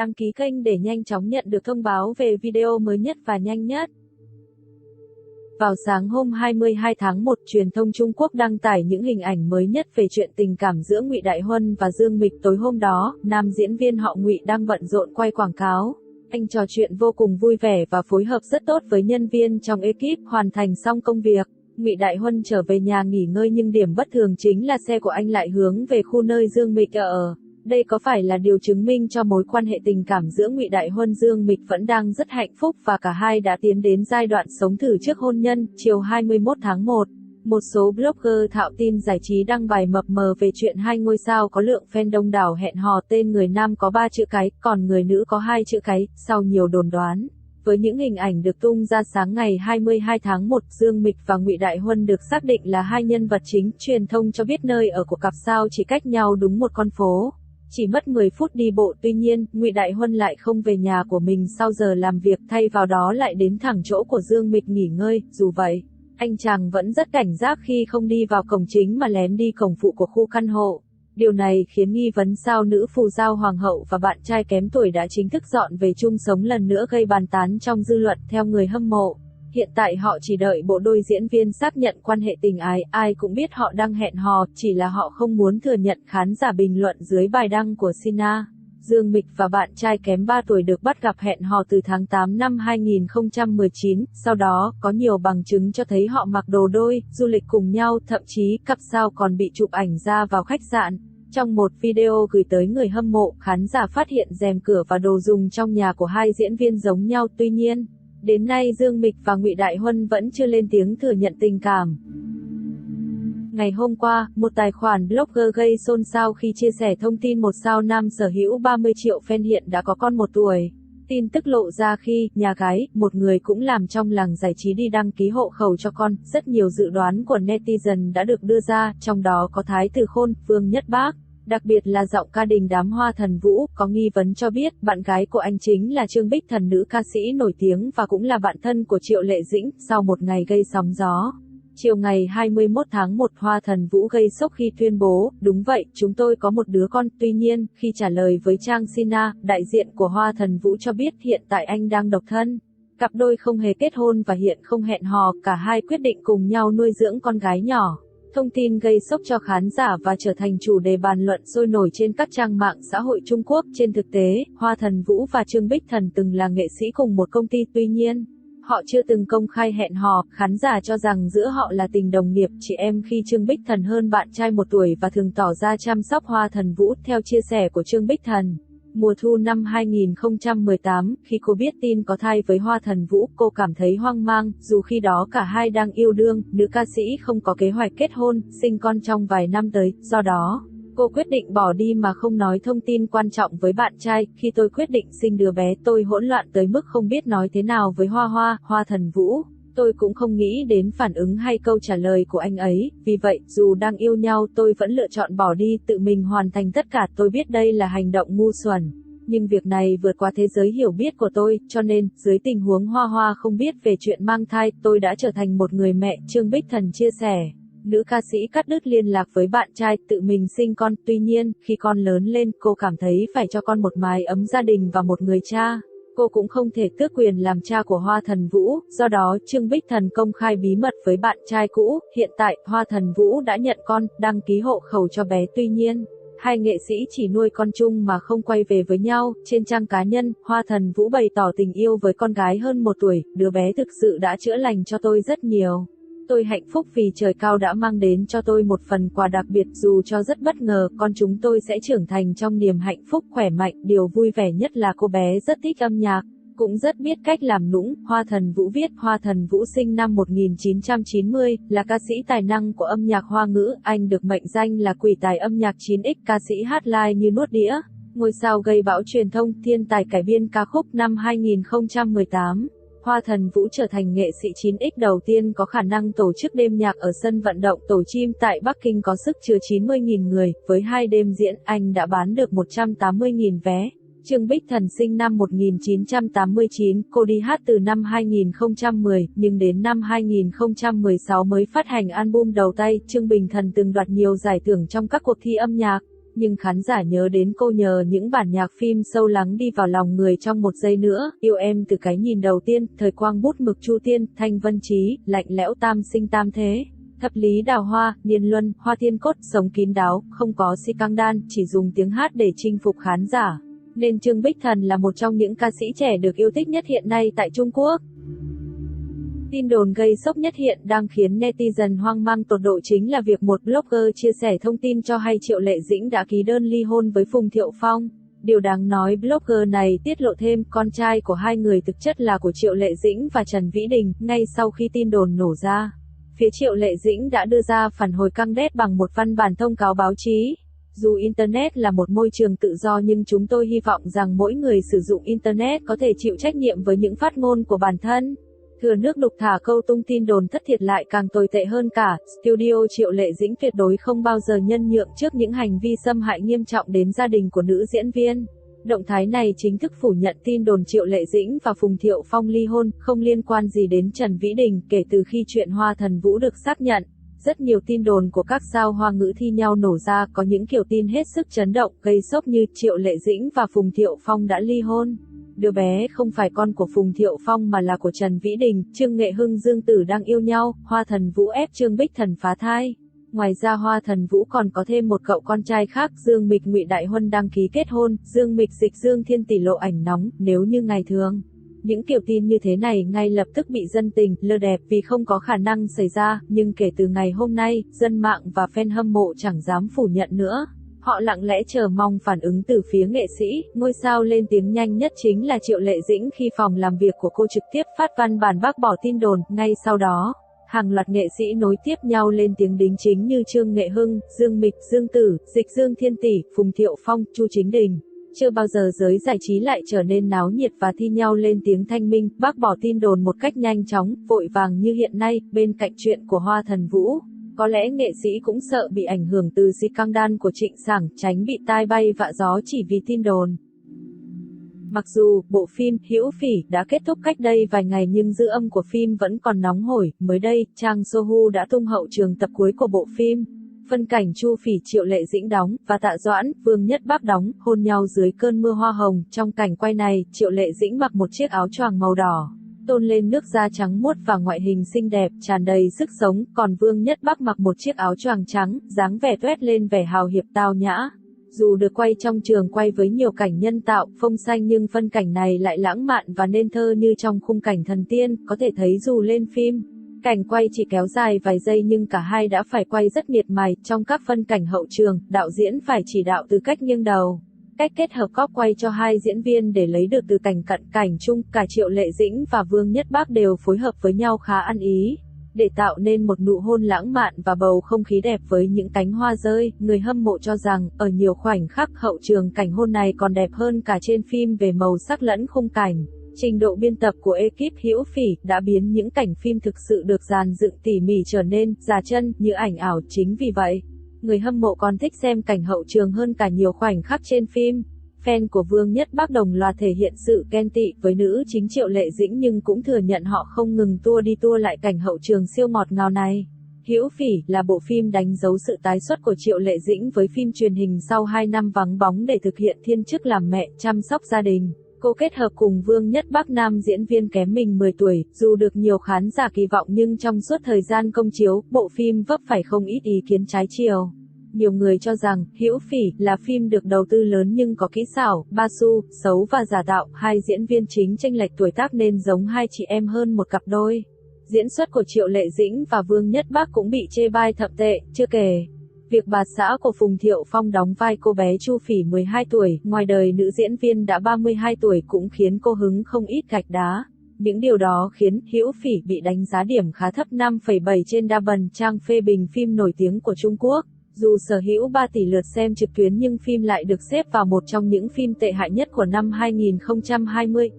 đăng ký kênh để nhanh chóng nhận được thông báo về video mới nhất và nhanh nhất. Vào sáng hôm 22 tháng 1, truyền thông Trung Quốc đăng tải những hình ảnh mới nhất về chuyện tình cảm giữa Ngụy Đại Huân và Dương Mịch. Tối hôm đó, nam diễn viên họ Ngụy đang bận rộn quay quảng cáo. Anh trò chuyện vô cùng vui vẻ và phối hợp rất tốt với nhân viên trong ekip. Hoàn thành xong công việc, Ngụy Đại Huân trở về nhà nghỉ ngơi, nhưng điểm bất thường chính là xe của anh lại hướng về khu nơi Dương Mịch ở. Đây có phải là điều chứng minh cho mối quan hệ tình cảm giữa Ngụy Đại Huân Dương Mịch vẫn đang rất hạnh phúc và cả hai đã tiến đến giai đoạn sống thử trước hôn nhân. Chiều 21 tháng 1, một số blogger thạo tin giải trí đăng bài mập mờ về chuyện hai ngôi sao có lượng fan đông đảo hẹn hò. Tên người nam có 3 chữ cái, còn người nữ có 2 chữ cái. Sau nhiều đồn đoán, với những hình ảnh được tung ra sáng ngày 22 tháng 1, Dương Mịch và Ngụy Đại Huân được xác định là hai nhân vật chính. Truyền thông cho biết nơi ở của cặp sao chỉ cách nhau đúng một con phố, chỉ mất 10 phút đi bộ. Tuy nhiên, Ngụy Đại Huân lại không về nhà của mình sau giờ làm việc, thay vào đó lại đến thẳng chỗ của Dương Mịch nghỉ ngơi. Dù vậy, anh chàng vẫn rất cảnh giác khi không đi vào cổng chính mà lén đi cổng phụ của khu căn hộ. Điều này khiến nghi vấn sao nữ phù giao hoàng hậu và bạn trai kém tuổi đã chính thức dọn về chung sống lần nữa gây bàn tán trong dư luận. Theo người hâm mộ, hiện tại họ chỉ đợi bộ đôi diễn viên xác nhận quan hệ tình ái. Ai cũng biết họ đang hẹn hò, chỉ là họ không muốn thừa nhận. Khán giả bình luận dưới bài đăng của Sina. Dương Mịch và bạn trai kém 3 tuổi được bắt gặp hẹn hò từ tháng 8 năm 2019, sau đó, có nhiều bằng chứng cho thấy họ mặc đồ đôi, du lịch cùng nhau, thậm chí, cặp sao còn bị chụp ảnh ra vào khách sạn. Trong một video gửi tới người hâm mộ, khán giả phát hiện rèm cửa và đồ dùng trong nhà của hai diễn viên giống nhau. Tuy nhiên, đến nay Dương Mịch và Ngụy Đại Huân vẫn chưa lên tiếng thừa nhận tình cảm. Ngày hôm qua, một tài khoản blogger gây xôn xao khi chia sẻ thông tin một sao nam sở hữu 30 triệu fan hiện đã có con 1 tuổi. Tin tức lộ ra khi nhà gái, một người cũng làm trong làng giải trí, đi đăng ký hộ khẩu cho con. Rất nhiều dự đoán của netizen đã được đưa ra, trong đó có Thái Tử Khôn, Vương Nhất Bác. Đặc biệt là giọng ca đình đám Hoa Thần Vũ. Có nghi vấn cho biết, bạn gái của anh chính là Trương Bích Thần, nữ ca sĩ nổi tiếng và cũng là bạn thân của Triệu Lệ Dĩnh. Sau một ngày gây sóng gió, chiều ngày 21 tháng 1, Hoa Thần Vũ gây sốc khi tuyên bố, đúng vậy, chúng tôi có một đứa con. Tuy nhiên, khi trả lời với trang Sina, đại diện của Hoa Thần Vũ cho biết hiện tại anh đang độc thân. Cặp đôi không hề kết hôn và hiện không hẹn hò, cả hai quyết định cùng nhau nuôi dưỡng con gái nhỏ. Thông tin gây sốc cho khán giả và trở thành chủ đề bàn luận sôi nổi trên các trang mạng xã hội Trung Quốc. Trên thực tế, Hoa Thần Vũ và Trương Bích Thần từng là nghệ sĩ cùng một công ty, tuy nhiên, họ chưa từng công khai hẹn hò. Khán giả cho rằng giữa họ là tình đồng nghiệp, chị em, khi Trương Bích Thần hơn bạn trai 1 tuổi và thường tỏ ra chăm sóc Hoa Thần Vũ. Theo chia sẻ của Trương Bích Thần, mùa thu năm 2018, khi cô biết tin có thai với Hoa Thần Vũ, cô cảm thấy hoang mang. Dù khi đó cả hai đang yêu đương, nữ ca sĩ không có kế hoạch kết hôn, sinh con trong vài năm tới. Do đó, cô quyết định bỏ đi mà không nói thông tin quan trọng với bạn trai. Khi tôi quyết định sinh đứa bé, tôi hỗn loạn tới mức không biết nói thế nào với Hoa Thần Vũ. Tôi cũng không nghĩ đến phản ứng hay câu trả lời của anh ấy. Vì vậy, dù đang yêu nhau, tôi vẫn lựa chọn bỏ đi, tự mình hoàn thành tất cả. Tôi biết đây là hành động ngu xuẩn, nhưng việc này vượt qua thế giới hiểu biết của tôi, cho nên, dưới tình huống Hoa không biết về chuyện mang thai, tôi đã trở thành một người mẹ. Trương Bích Thần chia sẻ. Nữ ca sĩ cắt đứt liên lạc với bạn trai, tự mình sinh con. Tuy nhiên, khi con lớn lên, cô cảm thấy phải cho con một mái ấm gia đình và một người cha. Cô cũng không thể tước quyền làm cha của Hoa Thần Vũ. Do đó, Trương Bích Thần công khai bí mật với bạn trai cũ. Hiện tại, Hoa Thần Vũ đã nhận con, đăng ký hộ khẩu cho bé. Tuy nhiên, hai nghệ sĩ chỉ nuôi con chung mà không quay về với nhau. Trên trang cá nhân, Hoa Thần Vũ bày tỏ tình yêu với con gái hơn 1 tuổi. Đứa bé thực sự đã chữa lành cho tôi rất nhiều. Tôi hạnh phúc vì trời cao đã mang đến cho tôi một phần quà đặc biệt. Dù cho rất bất ngờ, con chúng tôi sẽ trưởng thành trong niềm hạnh phúc, khỏe mạnh. Điều vui vẻ nhất là cô bé rất thích âm nhạc, cũng rất biết cách làm nũng. Hoa Thần Vũ viết. Hoa Thần Vũ sinh năm 1990, là ca sĩ tài năng của âm nhạc Hoa ngữ. Anh được mệnh danh là quỷ tài âm nhạc 9X, ca sĩ hát live như nuốt đĩa, ngôi sao gây bão truyền thông, thiên tài cải biên ca khúc. Năm 2018, Hoa Thần Vũ trở thành nghệ sĩ 9X đầu tiên có khả năng tổ chức đêm nhạc ở sân vận động Tổ Chim tại Bắc Kinh có sức chứa 90.000 người. Với 2 đêm diễn, anh đã bán được 180.000 vé. Trương Bích Thần sinh năm 1989, cô đi hát từ năm 2010, nhưng đến năm 2016 mới phát hành album đầu tay. Trương Bình Thần từng đoạt nhiều giải thưởng trong các cuộc thi âm nhạc. Nhưng khán giả nhớ đến cô nhờ những bản nhạc phim sâu lắng đi vào lòng người trong một giây nữa, yêu em từ cái nhìn đầu tiên, thời quang bút mực Chu Tiên, Thanh Vân Chí, lạnh lẽo tam sinh tam thế. Thập lý đào hoa, niên luân, hoa thiên cốt, sống kín đáo, không có si căng đan, chỉ dùng tiếng hát để chinh phục khán giả. Nên Trương Bích Thần là một trong những ca sĩ trẻ được yêu thích nhất hiện nay tại Trung Quốc. Tin đồn gây sốc nhất hiện đang khiến netizen hoang mang tột độ chính là việc một blogger chia sẻ thông tin cho hay Triệu Lệ Dĩnh đã ký đơn ly hôn với Phùng Thiệu Phong. Điều đáng nói blogger này tiết lộ thêm con trai của hai người thực chất là của Triệu Lệ Dĩnh và Trần Vĩ Đình. Ngay sau khi tin đồn nổ ra, phía Triệu Lệ Dĩnh đã đưa ra phản hồi căng đét bằng một văn bản thông cáo báo chí. Dù Internet là một môi trường tự do nhưng chúng tôi hy vọng rằng mỗi người sử dụng Internet có thể chịu trách nhiệm với những phát ngôn của bản thân. Thừa nước đục thả câu tung tin đồn thất thiệt lại càng tồi tệ hơn cả, studio Triệu Lệ Dĩnh tuyệt đối không bao giờ nhân nhượng trước những hành vi xâm hại nghiêm trọng đến gia đình của nữ diễn viên. Động thái này chính thức phủ nhận tin đồn Triệu Lệ Dĩnh và Phùng Thiệu Phong ly hôn, không liên quan gì đến Trần Vĩ Đình kể từ khi chuyện Hoa Thần Vũ được xác nhận. Rất nhiều tin đồn của các sao Hoa ngữ thi nhau nổ ra, có những kiểu tin hết sức chấn động, gây sốc như Triệu Lệ Dĩnh và Phùng Thiệu Phong đã ly hôn. Đứa bé không phải con của Phùng Thiệu Phong mà là của Trần Vĩ Đình, Trương Nghệ Hưng Dương Tử đang yêu nhau, Hoa Thần Vũ ép Trương Bích Thần phá thai. Ngoài ra Hoa Thần Vũ còn có thêm một cậu con trai khác, Dương Mịch Ngụy Đại Huân đăng ký kết hôn, Dương Mịch dịch Dương Thiên tỷ lộ ảnh nóng, nếu như ngày thường. Những kiểu tin như thế này ngay lập tức bị dân tình lơ đẹp vì không có khả năng xảy ra, nhưng kể từ ngày hôm nay, dân mạng và fan hâm mộ chẳng dám phủ nhận nữa. Họ lặng lẽ chờ mong phản ứng từ phía nghệ sĩ. Ngôi sao lên tiếng nhanh nhất chính là Triệu Lệ Dĩnh khi phòng làm việc của cô trực tiếp phát văn bản bác bỏ tin đồn. Ngay sau đó, hàng loạt nghệ sĩ nối tiếp nhau lên tiếng đính chính như Trương Nghệ Hưng, Dương Mịch, Dương Tử, Dịch Dương Thiên Tỷ, Phùng Thiệu Phong, Chu Chính Đình. Chưa bao giờ giới giải trí lại trở nên náo nhiệt và thi nhau lên tiếng thanh minh, bác bỏ tin đồn một cách nhanh chóng, vội vàng như hiện nay. Bên cạnh chuyện của Hoa Thần Vũ, có lẽ nghệ sĩ cũng sợ bị ảnh hưởng từ scandal của Trịnh Sảng, tránh bị tai bay vạ gió chỉ vì tin đồn. Mặc dù bộ phim Hữu Phỉ đã kết thúc cách đây vài ngày nhưng dư âm của phim vẫn còn nóng hổi. Mới đây, Trang Sohu đã tung hậu trường tập cuối của bộ phim. Phân cảnh Chu Phỉ, Triệu Lệ Dĩnh đóng và Tạ Doãn, Vương Nhất Bác đóng, hôn nhau dưới cơn mưa hoa hồng. Trong cảnh quay này, Triệu Lệ Dĩnh mặc một chiếc áo choàng màu đỏ, tôn lên nước da trắng muốt và ngoại hình xinh đẹp, tràn đầy sức sống, còn Vương Nhất Bác mặc một chiếc áo choàng trắng, dáng vẻ toét lên vẻ hào hiệp tao nhã. Dù được quay trong trường quay với nhiều cảnh nhân tạo, phông xanh nhưng phân cảnh này lại lãng mạn và nên thơ như trong khung cảnh thần tiên, có thể thấy dù lên phim, cảnh quay chỉ kéo dài vài giây nhưng cả hai đã phải quay rất miệt mài. Trong các phân cảnh hậu trường, đạo diễn phải chỉ đạo từ cách nghiêng đầu, cách kết hợp góc quay cho hai diễn viên để lấy được từ cảnh cận cảnh chung. Cả Triệu Lệ Dĩnh và Vương Nhất Bác đều phối hợp với nhau khá ăn ý, để tạo nên một nụ hôn lãng mạn và bầu không khí đẹp với những cánh hoa rơi. Người hâm mộ cho rằng, ở nhiều khoảnh khắc hậu trường cảnh hôn này còn đẹp hơn cả trên phim về màu sắc lẫn khung cảnh. Trình độ biên tập của ekip Hữu Phỉ đã biến những cảnh phim thực sự được dàn dựng tỉ mỉ trở nên già chân như ảnh ảo. Chính vì vậy, người hâm mộ còn thích xem cảnh hậu trường hơn cả nhiều khoảnh khắc trên phim. Fan của Vương Nhất Bác đồng loạt thể hiện sự ghen tị với nữ chính Triệu Lệ Dĩnh nhưng cũng thừa nhận họ không ngừng tua đi tua lại cảnh hậu trường siêu ngọt ngào này. Hữu Phỉ là bộ phim đánh dấu sự tái xuất của Triệu Lệ Dĩnh với phim truyền hình sau 2 năm vắng bóng để thực hiện thiên chức làm mẹ, chăm sóc gia đình. Cô kết hợp cùng Vương Nhất Bác, nam diễn viên kém mình 10 tuổi, dù được nhiều khán giả kỳ vọng nhưng trong suốt thời gian công chiếu, bộ phim vấp phải không ít ý kiến trái chiều. Nhiều người cho rằng, Hữu Phỉ là phim được đầu tư lớn nhưng có kỹ xảo, ba xu, xấu và giả tạo, hai diễn viên chính chênh lệch tuổi tác nên giống hai chị em hơn một cặp đôi. Diễn xuất của Triệu Lệ Dĩnh và Vương Nhất Bác cũng bị chê bai thậm tệ, chưa kể việc bà xã của Phùng Thiệu Phong đóng vai cô bé Chu Phỉ 12 tuổi, ngoài đời nữ diễn viên đã 32 tuổi cũng khiến cô hứng không ít gạch đá. Những điều đó khiến Hữu Phỉ bị đánh giá điểm khá thấp 5,7 trên đa bần, trang phê bình phim nổi tiếng của Trung Quốc. Dù sở hữu 3 tỷ lượt xem trực tuyến nhưng phim lại được xếp vào một trong những phim tệ hại nhất của năm 2020.